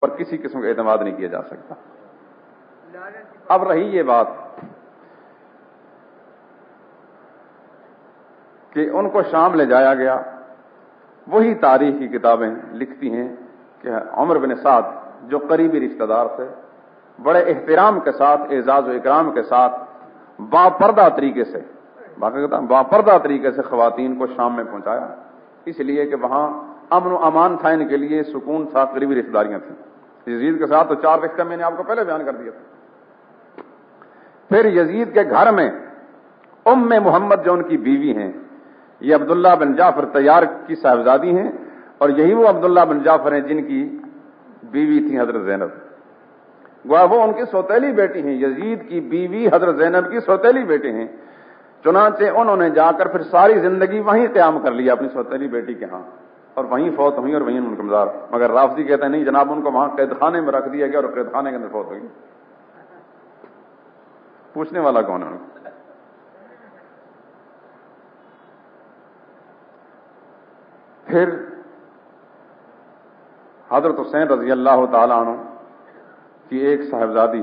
پر کسی قسم کا اعتماد نہیں کیا جا سکتا۔ اب رہی یہ بات کہ ان کو شام لے جایا گیا، وہی تاریخ کی کتابیں لکھتی ہیں کہ عمر بن سعد جو قریبی رشتہ دار تھے، بڑے احترام کے ساتھ، اعزاز و اکرام کے ساتھ، باپردہ طریقے سے خواتین کو شام میں پہنچایا، اس لیے کہ وہاں امن و امان تھا، ان کے لیے سکون تھا، قریبی رشتہ داریاں تھیں۔ یزید کے ساتھ تو 4 رشتہ میں نے آپ کو پہلے بیان کر دیا تھا۔ پھر یزید کے گھر میں ام محمد جو ان کی بیوی ہیں، یہ عبداللہ بن جعفر طیار کی صاحبزادی ہیں، اور یہی وہ عبداللہ بن جعفر ہیں جن کی بیوی تھی حضرت زینب، گویا وہ ان کی سوتیلی بیٹی ہیں، یزید کی بیوی حضرت زینب کی سوتیلی بیٹی ہیں۔ چنانچہ انہوں نے جا کر پھر ساری زندگی وہیں قیام کر لیا اپنی سوتیلی بیٹی کے ہاں، اور وہیں فوت ہوئی اور وہیں ان کا مزار۔ مگر رافضی کہتے ہیں نہیں جناب، ان کو وہاں قید خانے میں رکھ دیا گیا اور قید خانے کے اندر فوت ہوئی۔ پوچھنے والا کون ہے؟ پھر حضرت حسین رضی اللہ تعالی عنہ کی ایک صاحبزادی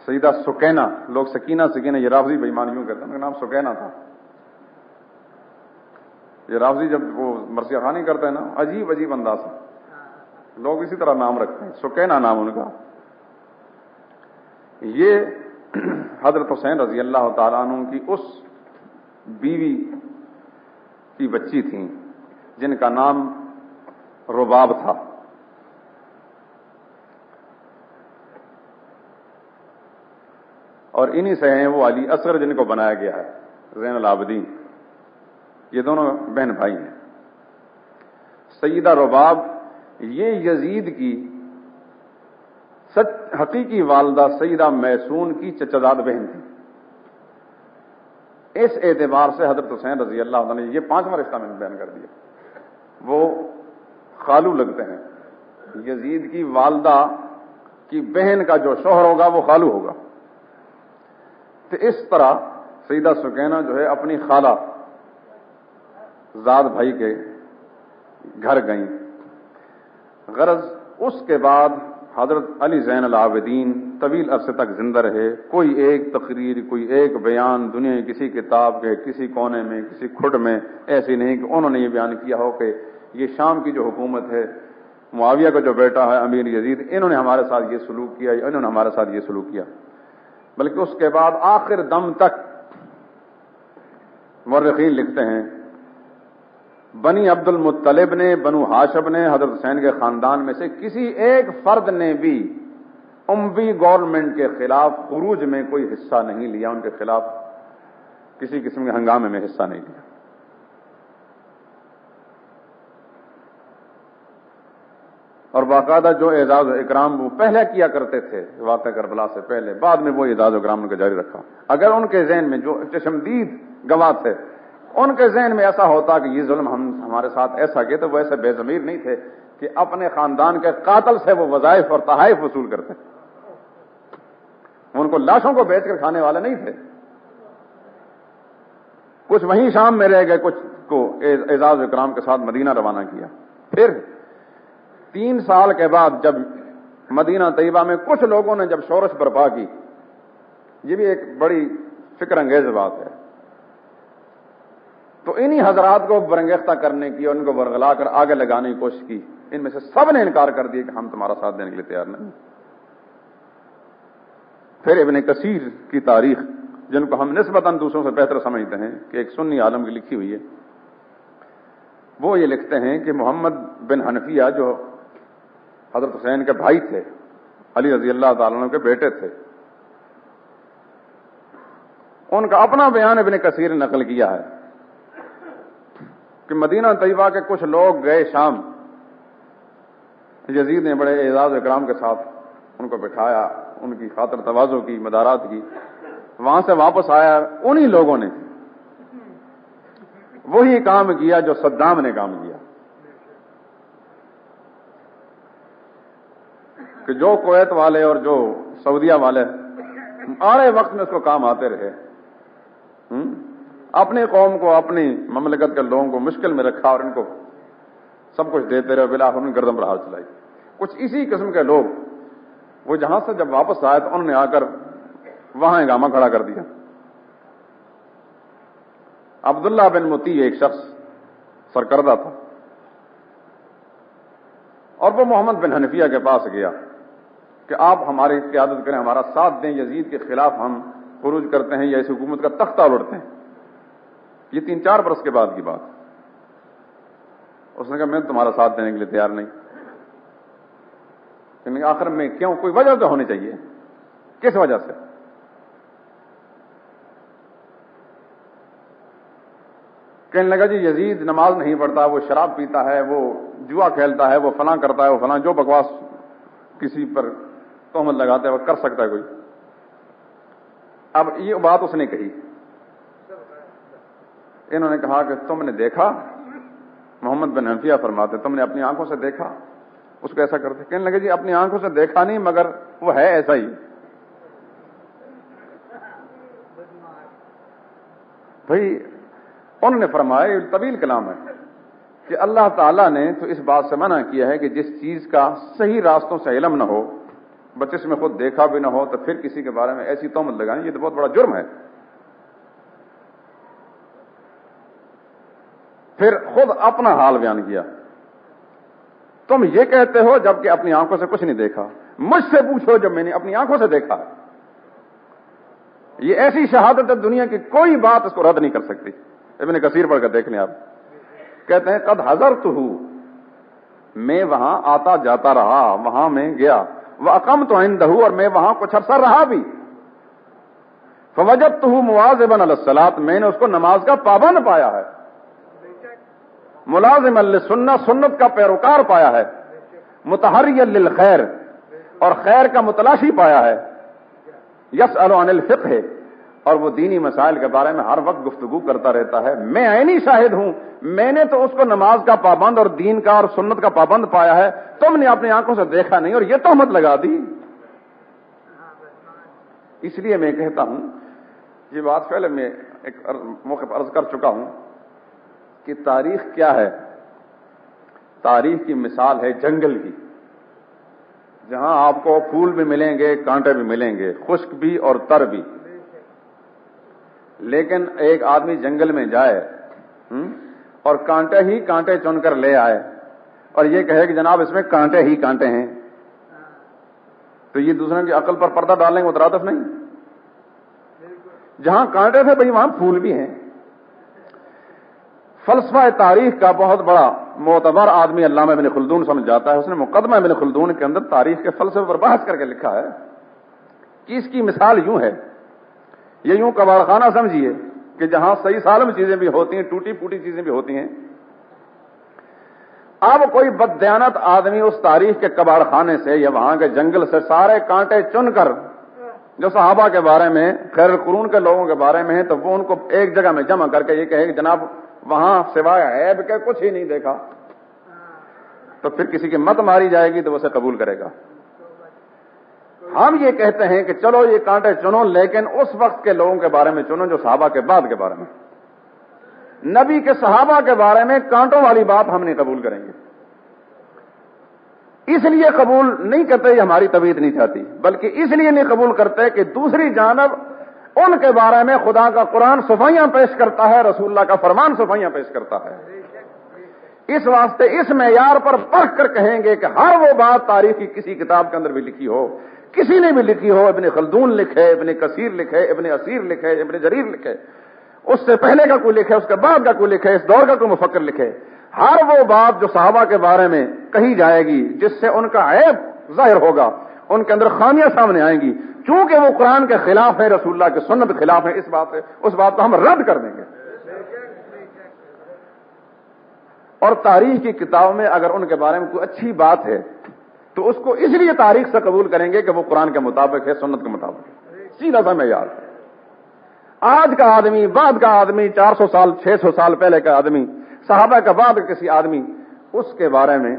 سیدہ سکینہ، لوگ سکینہ یہ رافضی بے ایمان یوں کہتے ہیں، ان کا نام سکینہ تھا۔ یہ رافضی جب وہ مرثیہ خوانی کرتے ہیں نا، عجیب عجیب انداز سے لوگ اسی طرح نام رکھتے ہیں، سکینہ نام ان کا۔ یہ حضرت حسین رضی اللہ تعالیٰ عنہ کی اس بیوی کی بچی تھیں جن کا نام رباب تھا۔ اور انہی سے ہیں وہ علی اصغر جن کو بنایا گیا ہے زین العابدین۔ یہ دونوں بہن بھائی ہیں۔ سیدہ رباب یہ یزید کی حقیقی والدہ سیدہ میسون کی چچزاد بہن تھی۔ اس اعتبار سے حضرت حسین رضی اللہ عنہ نے یہ 5واں رشتہ میں نے بیان کر دیا، وہ خالو لگتے ہیں۔ یزید کی والدہ کی بہن کا جو شوہر ہوگا وہ خالو ہوگا۔ تو اس طرح سیدہ سکینہ جو ہے اپنی خالہ زاد بھائی کے گھر گئیں۔ غرض اس کے بعد حضرت علی زین العابدین طویل عرصے تک زندہ رہے۔ کوئی ایک تقریر، کوئی ایک بیان دنیا کی کسی کتاب کے کسی کونے میں، کسی کھڈ میں ایسی نہیں کہ انہوں نے یہ بیان کیا ہو کہ یہ شام کی جو حکومت ہے، معاویہ کا جو بیٹا ہے امیر یزید، انہوں نے ہمارے ساتھ یہ سلوک کیا، انہوں نے ہمارے ساتھ یہ سلوک کیا۔ بلکہ اس کے بعد آخر دم تک مورخین لکھتے ہیں بنی عبد المطلب نے، بنو ہاشم نے، حضرت حسین کے خاندان میں سے کسی ایک فرد نے بھی اموی گورنمنٹ کے خلاف خروج میں کوئی حصہ نہیں لیا، ان کے خلاف کسی قسم کے ہنگامے میں حصہ نہیں لیا۔ اور باقاعدہ جو اعزاز و اکرام وہ پہلے کیا کرتے تھے واقعہ کربلا سے پہلے، بعد میں وہ اعزاز و اکرام ان کا جاری رکھا۔ اگر ان کے ذہن میں جو چشمدید گواہ تھے، ان کے ذہن میں ایسا ہوتا کہ یہ ظلم ہمارے ساتھ ایسا کیا، تو وہ ایسے بے ضمیر نہیں تھے کہ اپنے خاندان کے قاتل سے وہ وظائف اور تحائف وصول کرتے۔ ان کو لاشوں کو بیچ کر کھانے والے نہیں تھے۔ کچھ وہیں شام میں رہ گئے، کچھ کو اعزاز و اکرام کے ساتھ مدینہ روانہ کیا۔ پھر 3 سال کے بعد جب مدینہ طیبہ میں کچھ لوگوں نے جب شورش برپا کی، یہ بھی ایک بڑی فکر انگیز بات ہے، تو انہی حضرات کو برانگیختہ کرنے کی اور ان کو برگلا کر آگے لگانے کی کوشش کی۔ ان میں سے سب نے انکار کر دیا کہ ہم تمہارا ساتھ دینے کے لیے تیار نہیں۔ پھر ابن کثیر کی تاریخ، جن کو ہم نسبتاً دوسروں سے بہتر سمجھتے ہیں کہ ایک سنی عالم کی لکھی ہوئی ہے، وہ یہ لکھتے ہیں کہ محمد بن حنفیہ جو حضرت حسین کے بھائی تھے، علی رضی اللہ تعالیٰ عنہ کے بیٹے تھے، ان کا اپنا بیان ابن کثیر نے نقل کیا ہے کہ مدینہ طیبہ کے کچھ لوگ گئے شام، یزید نے بڑے اعزاز و اکرام کے ساتھ ان کو بٹھایا، ان کی خاطر تواضع کی، مدارات کی۔ وہاں سے واپس آیا، انہی لوگوں نے وہی کام کیا جو صدام نے کام کیا، کہ جو کویت والے اور جو سعودیہ والے آرے وقت میں اس کو کام آتے رہے، اپنی قوم کو، اپنی مملکت کے لوگوں کو مشکل میں رکھا اور ان کو سب کچھ دیتے رہے، بالآخر ان گردن پر ہاتھ چلائی۔ کچھ اسی قسم کے لوگ وہ جہاں سے جب واپس آئے تو انہوں نے آ کر وہاں اقامہ کھڑا کر دیا. عبداللہ بن مطیع ایک شخص سرکردہ تھا اور وہ محمد بن حنفیہ کے پاس گیا کہ آپ ہماری قیادت کریں, ہمارا ساتھ دیں, یزید کے خلاف ہم خروج کرتے ہیں یا اس حکومت کا تختہ الٹتے ہیں. یہ 3-4 برس کے بعد کی بات. اس نے کہا میں تمہارا ساتھ دینے کے لیے تیار نہیں. آخر میں کیوں؟ کوئی وجہ تو ہونی چاہیے. کس وجہ سے؟ کہنے لگا جی یزید نماز نہیں پڑھتا, وہ شراب پیتا ہے, وہ جوا کھیلتا ہے, وہ فلاں کرتا ہے, وہ فلاں, جو بکواس کسی پر تہمت لگاتا ہے وہ کر سکتا ہے کوئی. اب یہ بات اس نے کہی. انہوں نے کہا کہ تم نے دیکھا, محمد بن حنفیہ فرماتے تم نے اپنی آنکھوں سے دیکھا اس کو ایسا کرتے؟ کہنے لگے جی اپنی آنکھوں سے دیکھا نہیں مگر وہ ہے ایسا ہی. بھائی انہوں نے فرمایا, یہ طویل کلام ہے, کہ اللہ تعالیٰ نے تو اس بات سے منع کیا ہے کہ جس چیز کا صحیح راستوں سے علم نہ ہو, بچے سے میں خود دیکھا بھی نہ ہو, تو پھر کسی کے بارے میں ایسی تہمت لگائیں, یہ تو بہت بڑا جرم ہے. پھر خود اپنا حال بیان کیا. تم یہ کہتے ہو جبکہ اپنی آنکھوں سے کچھ نہیں دیکھا, مجھ سے پوچھو جب میں نے اپنی آنکھوں سے دیکھا. یہ ایسی شہادت ہے دنیا کی کوئی بات اس کو رد نہیں کر سکتی. ابن کثیر پڑھ کر دیکھ لیں آپ. کہتے ہیں قد حضرتہ, میں وہاں آتا جاتا رہا, وہاں میں گیا. واقمت عنده, اور میں وہاں کچھ عرصہ رہا بھی. فوجدته مواظبا علی الصلاۃ, میں نے اس کو نماز کا پابند پایا ہے. ملازما للسنہ, سنت کا پیروکار پایا ہے. متحریا للخیر, اور خیر کا متلاشی پایا ہے. یسأل عن الفقہ, اور وہ دینی مسائل کے بارے میں ہر وقت گفتگو کرتا رہتا ہے. میں عینی شاہد ہوں, میں نے تو اس کو نماز کا پابند اور دین کا اور سنت کا پابند پایا ہے, تم نے اپنی آنکھوں سے دیکھا نہیں اور یہ تہمت لگا دی. اس لیے میں کہتا ہوں, یہ بات پہلے میں ایک موقع پر عرض کر چکا ہوں کہ تاریخ کیا ہے. تاریخ کی مثال ہے جنگل کی, جہاں آپ کو پھول بھی ملیں گے, کانٹے بھی ملیں گے, خشک بھی اور تر بھی. لیکن ایک آدمی جنگل میں جائے اور کانٹے ہی کانٹے چن کر لے آئے اور یہ کہے کہ جناب اس میں کانٹے ہی کانٹے ہیں, تو یہ دوسرے کی عقل پر پردہ ڈالنے کا مترادف نہیں. جہاں کانٹے تھے بھئی وہاں پھول بھی ہیں. فلسفہ تاریخ کا بہت بڑا معتبر آدمی علامہ ابن خلدون سمجھ جاتا ہے. اس نے مقدمہ ابن خلدون کے اندر تاریخ کے فلسفے پر بحث کر کے لکھا ہے کہ اس کی مثال یوں ہے, یہ یوں کباڑ خانہ سمجھیے کہ جہاں صحیح سالم چیزیں بھی ہوتی ہیں, ٹوٹی پھوٹی چیزیں بھی ہوتی ہیں. اب کوئی بددیانت آدمی اس تاریخ کے کباڑ خانے سے یا وہاں کے جنگل سے سارے کانٹے چن کر, جو صحابہ کے بارے میں, خیر القرون کے لوگوں کے بارے میں ہیں, تو وہ ان کو ایک جگہ میں جمع کر کے یہ کہے کہ جناب وہاں سوائے عیب کے کچھ ہی نہیں دیکھا, تو پھر کسی کی مت ماری جائے گی تو وہ اسے قبول کرے گا. ہم یہ کہتے ہیں کہ چلو یہ کانٹے چنو, لیکن اس وقت کے لوگوں کے بارے میں چنو جو صحابہ کے بعد کے بارے میں. نبی کے صحابہ کے بارے میں کانٹوں والی بات ہم نہیں قبول کریں گے. اس لیے قبول نہیں کرتے یہ ہماری طبیعت نہیں چاہتی, بلکہ اس لیے نہیں قبول کرتے کہ دوسری جانب ان کے بارے میں خدا کا قرآن صفائیاں پیش کرتا ہے, رسول اللہ کا فرمان صفائیاں پیش کرتا ہے. اس واسطے اس معیار پر پرکھ کر کہیں گے کہ ہر وہ بات تاریخ کی کسی کتاب کے اندر بھی لکھی ہو, کسی نے بھی لکھی ہو, ابن خلدون لکھے, ابن کثیر لکھے, ابن اسیر لکھے, ابن جریر لکھے, اس سے پہلے کا کوئی لکھے, اس کے بعد کا کوئی لکھے, اس دور کا کوئی مفکر لکھے, ہر وہ بات جو صحابہ کے بارے میں کہی جائے گی جس سے ان کا عیب ظاہر ہوگا, ان کے اندر خامیاں سامنے آئیں گی, چونکہ وہ قرآن کے خلاف ہے, رسول اللہ کے سنت کے خلاف ہے, اس بات کو ہم رد کر دیں گے. اور تاریخ کی کتاب میں اگر ان کے بارے میں کوئی اچھی بات ہے تو اس کو اس لیے تاریخ سے قبول کریں گے کہ وہ قرآن کے مطابق ہے, سنت کے مطابق ہے. سیدھا سا معیار. آج کا آدمی, بعد کا آدمی, 400 سال 600 سال پہلے کا آدمی, صحابہ کا بعد کسی آدمی, اس کے بارے میں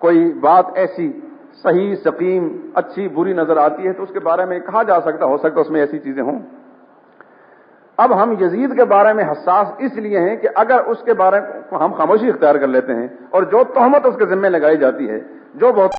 کوئی بات ایسی صحیح سقیم اچھی بری نظر آتی ہے تو اس کے بارے میں کہا جا سکتا, ہو سکتا اس میں ایسی چیزیں ہوں. اب ہم یزید کے بارے میں حساس اس لیے ہیں کہ اگر اس کے بارے میں ہم خاموشی اختیار کر لیتے ہیں اور جو تہمت اس کے ذمہ لگائی جاتی ہے، جو بہت